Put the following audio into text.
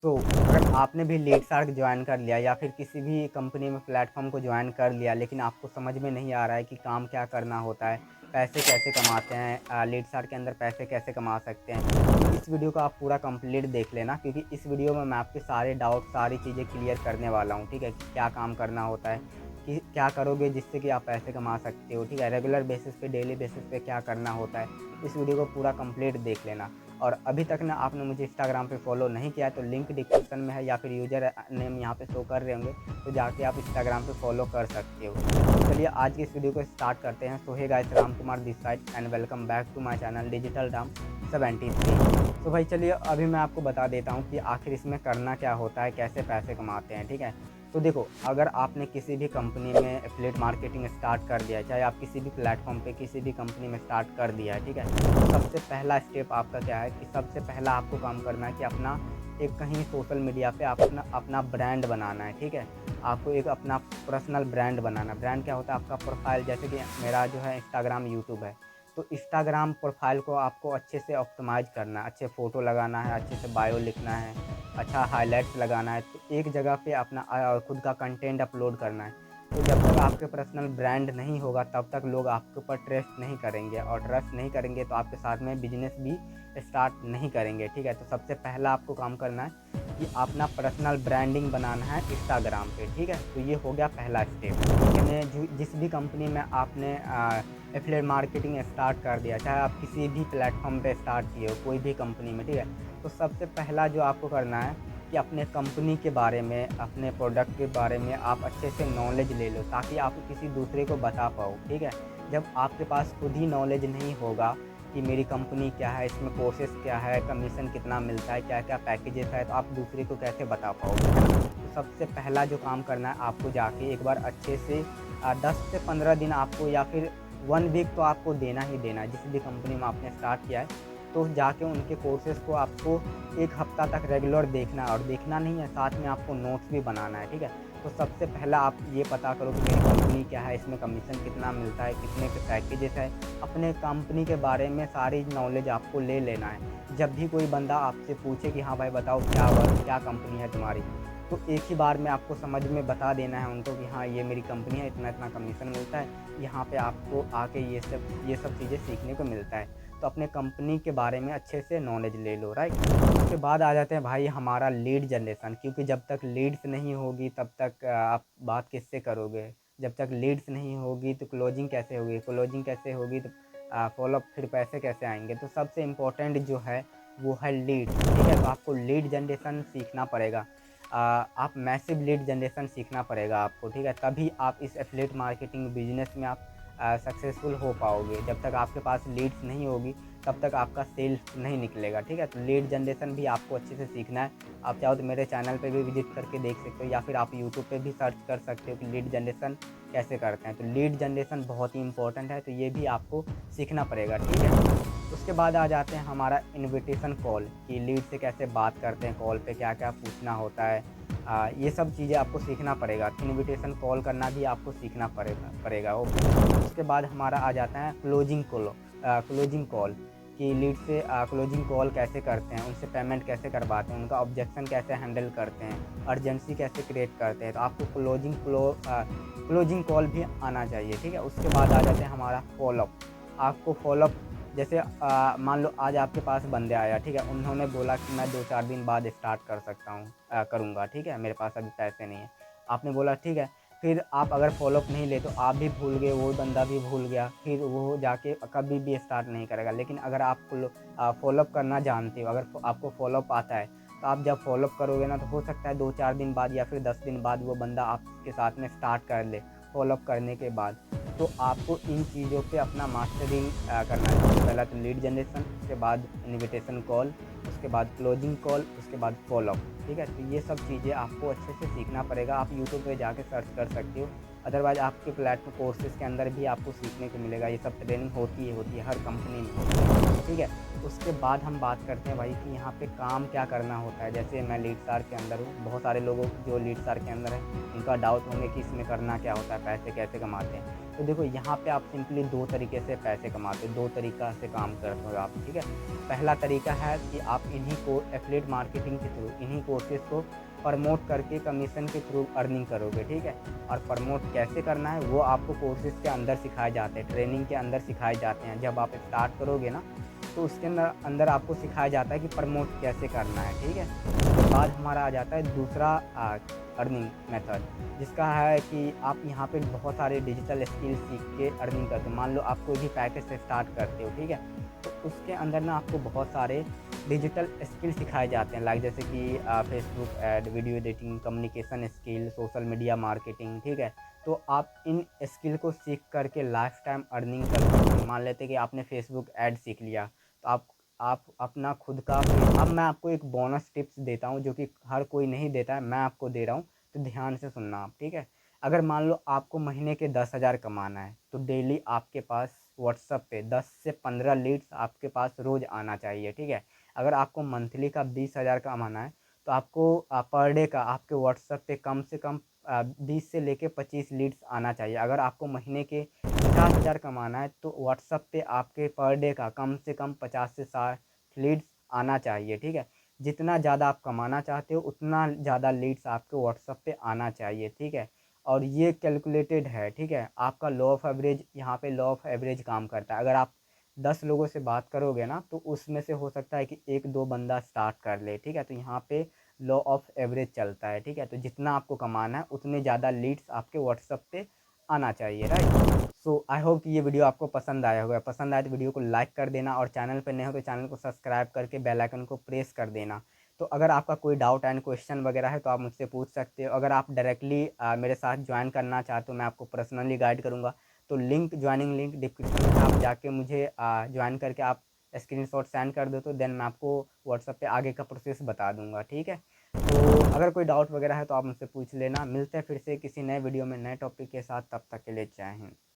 तो अगर आपने भी लीडशार्क जॉइन कर लिया या फिर किसी भी कंपनी में प्लेटफ़ॉर्म को जॉइन कर लिया, लेकिन आपको समझ में नहीं आ रहा है कि काम क्या करना होता है, पैसे कैसे कमाते हैं, लीडशार्क के अंदर पैसे कैसे कमा सकते हैं। तो इस वीडियो को आप पूरा कंप्लीट देख लेना, क्योंकि इस वीडियो में मैं आपके सारे डाउट, सारी चीज़ें क्लियर करने वाला हूँ, ठीक है? कि क्या काम करना होता है, कि क्या करोगे जिससे कि आप पैसे कमा सकते हो, ठीक है? रेगुलर बेसिस पे, डेली बेसिस पे क्या करना होता है, इस वीडियो को पूरा कंप्लीट देख लेना। और अभी तक ना आपने मुझे इंस्टाग्राम पे फॉलो नहीं किया है तो लिंक डिस्क्रिप्शन में है, या फिर यूज़र नेम यहाँ पे शो कर रहे होंगे, तो जाके आप इंस्टाग्राम पे फॉलो कर सकते हो। तो चलिए आज की इस वीडियो को स्टार्ट करते हैं। So hey guys, Ram Kumar this side and welcome back to my channel digital Ram 73। तो भाई चलिए अभी मैं आपको बता देता हूँ कि आखिर इसमें करना क्या होता है, कैसे पैसे कमाते हैं, ठीक है? तो देखो, अगर आपने किसी भी कंपनी में एफिलिएट मार्केटिंग स्टार्ट कर दिया है, चाहे आप किसी भी प्लेटफॉर्म पे किसी भी कंपनी में स्टार्ट कर दिया है, ठीक है? तो सबसे पहला स्टेप आपका क्या है कि सबसे पहला आपको काम करना है कि अपना एक कहीं सोशल मीडिया पे आप अपना अपना ब्रांड बनाना है, ठीक है? आपको एक अपना पर्सनल ब्रांड बनाना है। ब्रांड क्या होता है? आपका प्रोफाइल, जैसे कि मेरा जो है इंस्टाग्राम, यूट्यूब है। तो इंस्टाग्राम प्रोफाइल को आपको अच्छे से ऑप्टिमाइज़ करना है, अच्छे फ़ोटो लगाना है, अच्छे से बायो लिखना है, अच्छा हाइलाइट्स लगाना है। तो एक जगह पे अपना खुद का कंटेंट अपलोड करना है। तो जब तक आपके पर्सनल ब्रांड नहीं होगा तब तक लोग आपके ऊपर ट्रस्ट नहीं करेंगे, और ट्रस्ट नहीं करेंगे तो आपके साथ में बिज़नेस भी स्टार्ट नहीं करेंगे, ठीक है? तो सबसे पहला आपको काम करना है कि अपना पर्सनल ब्रांडिंग बनाना है इंस्टाग्राम पे, ठीक है? तो ये हो गया पहला स्टेप। यानी जिस भी कंपनी में आपने एफिलिएट मार्केटिंग स्टार्ट कर दिया, चाहे आप किसी भी प्लेटफ़ॉर्म पे स्टार्ट किए हो, कोई भी कंपनी में, ठीक है? तो सबसे पहला जो आपको करना है कि अपने कंपनी के बारे में, अपने प्रोडक्ट के बारे में आप अच्छे से नॉलेज ले लो, ताकि आप किसी दूसरे को बता पाओ, ठीक है? जब आपके पास खुद ही नॉलेज नहीं होगा कि मेरी कंपनी क्या है, इसमें प्रोसेस क्या है, कमीशन कितना मिलता है, क्या-क्या पैकेजेस है, तो आप दूसरे को कैसे बता पाओगे, है ना? तो सबसे पहला जो काम करना है, आपको जाके एक बार अच्छे से 10 से 15 दिन आपको, या फिर 1 वीक तो आपको देना ही देना है, जिस भी कंपनी में आपने स्टार्ट किया है। तो जाके उनके कोर्सेज़ को आपको 1 हफ्ता तक रेगुलर देखना है, और देखना नहीं है, साथ में आपको नोट्स भी बनाना है, ठीक है? तो सबसे पहला आप ये पता करो कि मेरी कंपनी क्या है, इसमें कमीशन कितना मिलता है, कितने के पैकेजेस है। अपने कंपनी के बारे में सारी नॉलेज आपको ले लेना है। जब भी कोई बंदा आपसे पूछे कि हाँ भाई बताओ क्या कंपनी है तुम्हारी? तो एक ही बार में आपको समझ में बता देना है उनको कि हाँ ये मेरी कंपनी है, इतना-इतना कमीशन मिलता है, यहाँ पे आपको आके ये सब चीज़ें सीखने को मिलता है। तो अपने कंपनी के बारे में अच्छे से नॉलेज ले लो, राइट? उसके बाद आ जाते हैं भाई हमारा लीड जनरेशन, क्योंकि जब तक लीड्स नहीं होगी तब तक आप बात किससे करोगे? जब तक लीड्स नहीं होगी तो क्लोजिंग कैसे होगी? क्लोजिंग कैसे होगी तो फ़ॉलोअप, फिर पैसे कैसे आएँगे? तो सबसे इम्पोर्टेंट जो है वो है लीड, ठीक है? तो आपको लीड जनरेशन सीखना पड़ेगा। आप मैसिव लीड जनरेशन सीखना पड़ेगा आपको, ठीक है? तभी आप इस एफिलिएट मार्केटिंग बिज़नेस में आप सक्सेसफुल हो पाओगे। जब तक आपके पास लीड्स नहीं होगी तब तक आपका सेल्स नहीं निकलेगा, ठीक है? तो लीड जनरेशन भी आपको अच्छे से सीखना है। आप चाहो तो मेरे चैनल पे भी विज़िट करके देख सकते हो, या फिर आप यूट्यूब पे भी सर्च कर सकते हो कि लीड जनरेशन कैसे करते हैं। तो लीड जनरेशन बहुत ही इंपॉर्टेंट है, तो ये भी आपको सीखना पड़ेगा, ठीक है? उसके बाद आ जाते हैं हमारा इन्विटेशन कॉल, कि लीड से कैसे बात करते हैं, कॉल पे क्या-क्या पूछना होता है। ये सब चीज़ें आपको सीखना पड़ेगा। इन्विटेशन कॉल करना भी आपको सीखना पड़ेगा, ओके। उसके बाद हमारा आ जाता है क्लोजिंग कॉल, कि लीड से क्लोजिंग कॉल कैसे करते हैं, उनसे पेमेंट कैसे करवाते हैं, उनका ऑब्जेक्शन कैसे हैंडल करते हैं, अर्जेंसी कैसे क्रिएट करते हैं। तो आपको क्लोजिंग कॉल भी आना चाहिए, ठीक है? उसके बाद आ जाते हैं हमारा फ़ॉलोअप। आपको फ़ॉलोअप, जैसे मान लो आज आपके पास बंदे आया, ठीक है? उन्होंने बोला कि मैं 2-4 दिन बाद स्टार्ट कर सकता हूँ, करूँगा, ठीक है? मेरे पास अभी पैसे नहीं है। आपने बोला ठीक है, फिर आप अगर फ़ॉलोअप नहीं ले तो आप भी भूल गए, वो बंदा भी भूल गया, फिर वो जाके कभी भी स्टार्ट नहीं करेगा। लेकिन अगर आप फ़ॉलोअप करना जानते हो, अगर आपको फ़ॉलोअप आता है, तो आप जब फ़ॉलोअप करोगे ना, तो हो सकता है 2-4 दिन बाद या फिर 10 दिन बाद वो बंदा आपके साथ में स्टार्ट कर ले, फ़ॉलोअप करने के बाद। तो आपको इन चीज़ों पे अपना मास्टरिंग करना है। सबसे पहला तो लीड जनरेशन, उसके बाद इन्विटेशन कॉल, उसके बाद क्लोजिंग कॉल, उसके बाद फ़ॉलोअप, ठीक है? तो ये सब चीज़ें आपको अच्छे से सीखना पड़ेगा। आप यूट्यूब पे जाके सर्च कर सकते हो, अदरवाइज़ आपके प्लेटफ़ॉर्म कोर्सेज़ के अंदर भी आपको सीखने को मिलेगा। ये सब ट्रेनिंग होती है, हर कंपनी में होती है, ठीक है? उसके बाद हम बात करते हैं भाई कि यहाँ पे काम क्या करना होता है। जैसे मैं लीडशार्क के अंदर हूँ, बहुत सारे लोगों जो लीडशार्क के अंदर हैं, उनका डाउट होंगे कि इसमें करना क्या होता है, पैसे कैसे कमाते हैं। तो देखो यहाँ पे आप सिंपली 2 तरीके से पैसे कमाते हो, 2 तरीक़ा से काम करते हो आप, ठीक है। पहला तरीका है कि आप इन्हीं को एफ़िलिएट मार्केटिंग के थ्रू इन्हीं कोर्सेज़ को प्रमोट करके कमीशन के थ्रू अर्निंग करोगे, ठीक है। और प्रमोट कैसे करना है वो आपको कोर्सेज़ के अंदर सिखाए जाते हैं, ट्रेनिंग के अंदर सिखाए जाते हैं। जब आप स्टार्ट करोगे ना, तो उसके अंदर अंदर आपको सिखाया जाता है कि प्रमोट कैसे करना है, ठीक है। उसके बाद हमारा आ जाता है दूसरा अर्निंग मेथड, जिसका है कि आप यहाँ पे बहुत सारे डिजिटल स्किल सीख के अर्निंग करते हो। मान लो आप कोई भी पैकेज से स्टार्ट करते हो, ठीक है, तो उसके अंदर ना आपको बहुत सारे डिजिटल स्किल सिखाए जाते हैं, लाइक जैसे कि Facebook ad, video editing, communication skill, social media marketing, ठीक है। तो आप इन स्किल को सीख करके लाइफ टाइम अर्निंग कर सकते हो। मान लेते हैं कि आपने फेसबुक ऐड सीख लिया, तो आप अपना खुद का अब मैं आपको एक बोनस टिप्स देता हूँ जो कि हर कोई नहीं देता है, मैं आपको दे रहा हूँ, तो ध्यान से सुनना आप, ठीक है। अगर मान लो आपको महीने के 10,000 कमाना है, तो डेली आपके पास व्हाट्सएप पे 10 से 15 लीड्स आपके पास रोज़ आना चाहिए, ठीक है। अगर आपको मंथली का 20,000 कमाना है, तो आपको पर डे का आपके व्हाट्सएप पे कम से कम 20 से लेके 25 लीड्स आना चाहिए। अगर आपको महीने के 50,000 कमाना है, तो व्हाट्सएप पे आपके पर डे का कम से कम 50 से 60 लीड्स आना चाहिए, ठीक है। जितना ज़्यादा आप कमाना चाहते हो, उतना ज़्यादा लीड्स आपके व्हाट्सएप पे आना चाहिए, ठीक है। और ये कैलकुलेटेड है, ठीक है। आपका लॉ ऑफ एवरेज, यहाँ पे लॉ ऑफ एवरेज काम करता है। अगर आप 10 लोगों से बात करोगे ना, तो उसमें से हो सकता है कि 1-2 बंदा स्टार्ट कर ले, ठीक है। तो यहाँ पे लॉ ऑफ एवरेज चलता है, ठीक है। तो जितना आपको कमाना है, उतने ज़्यादा लीड्स आपके व्हाट्सएप पे आना चाहिए, राइट। सो आई होप कि ये वीडियो आपको पसंद आया होगा। पसंद आए तो वीडियो को लाइक कर देना, और चैनल पे नए हो तो चैनल को सब्सक्राइब करके बेल आइकन को प्रेस कर देना। तो अगर आपका कोई डाउट एंड क्वेश्चन वगैरह है, तो आप मुझसे पूछ सकते हो। अगर आप डायरेक्टली मेरे साथ ज्वाइन करना चाहते हो, मैं आपको पर्सनली गाइड करूँगा, तो ज्वाइनिंग लिंक डिस्क्रिप्शन में आप जाके मुझे ज्वाइन करके आप स्क्रीनशॉट सेंड कर दो, तो देन मैं आपको व्हाट्सएप पे आगे का प्रोसेस बता दूँगा, ठीक है। तो अगर कोई डाउट वगैरह है तो आप मुझसे पूछ लेना। मिलते हैं फिर से किसी नए वीडियो में नए टॉपिक के साथ, तब तक के लिए जय हिंद।